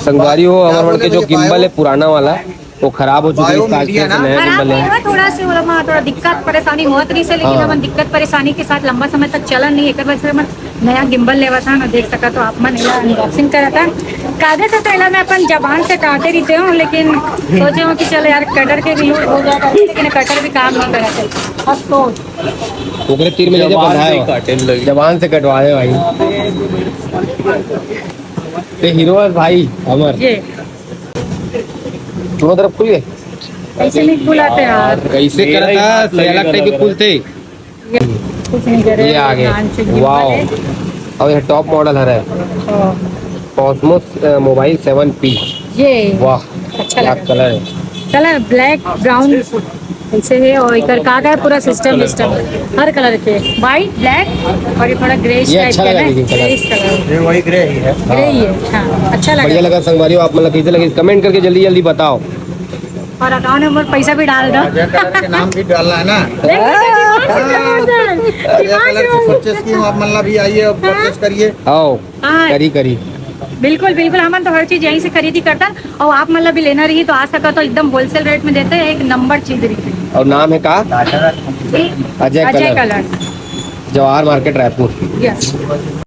संगवारी हो हमारे के जो गिम्बल है पुराना वाला वो खराब हो चुकी है, नया खराब गिम्बल नहीं है। हुआ, थोड़ा से थोड़ा दिक्कत परेशानी हुआ नहीं से, लेकिन हाँ। हम दिक्कत परेशानी के साथ लंबा समय तक चला नहीं। एक वजह से मैं नया गिम्बल लेवा था ना, देख सका तो आप मन अनबॉक्सिंग करा था। कागज से पहला मैं अपन जबान से काटे रहते हूँ, लेकिन सोचे हूँ कि चलो यार कटर के भी यूज हो जाता है, लेकिन कटर भी काम नहीं करा थे। अब तो ओकरे तीर में लेके बंधाए जबान से कटवाए भाई। ये हीरो है भाई अमर। ये दोनों तरफ खुल गए, ऐसे नहीं खुलाते यार, कैसे करा था से अलग टाइप के खुलते। ये कुछ नहीं करे। ये आ गए, वाओ। और ये टॉप मॉडल है कॉस्मोस मोबाइल 7P। ये वाह अच्छा क्या लगा। कलर है। कलर ब्लैक ब्राउन ऐसे है, और इधर का है पूरा सिस्टम हर कलर के, व्हाइट ब्लैक और ये थोड़ा ग्रेइश ये टाइप अच्छा का लगा है, लेकिन कलर। ग्रेइश कलर, ये वही ग्रे ही है। ग्रे ही है। हाँ अच्छा बढ़िया लगा। लगा संगवारी, आप मतलब कैसे लगे कमेंट करके जल्दी जल्दी बताओ। और अकाउंट नंबर पैसा भी डाल दो। अजय कलर के नाम भी डालना है ना। अजय कलर की परचेस की आप मतलब भी आइए और परचेस करिए। आओ हाँ करी बिल्कुल बिल्कुल, हम तो हर चीज यहीं से खरीदी करता, और आप मतलब भी लेना रही तो आ सका तो एकदम होलसेल रेट में देते हैं, एक नंबर चीज रही। और नाम है का Ajay Ajay colour, colour. Jawahar market Raipur. Yes.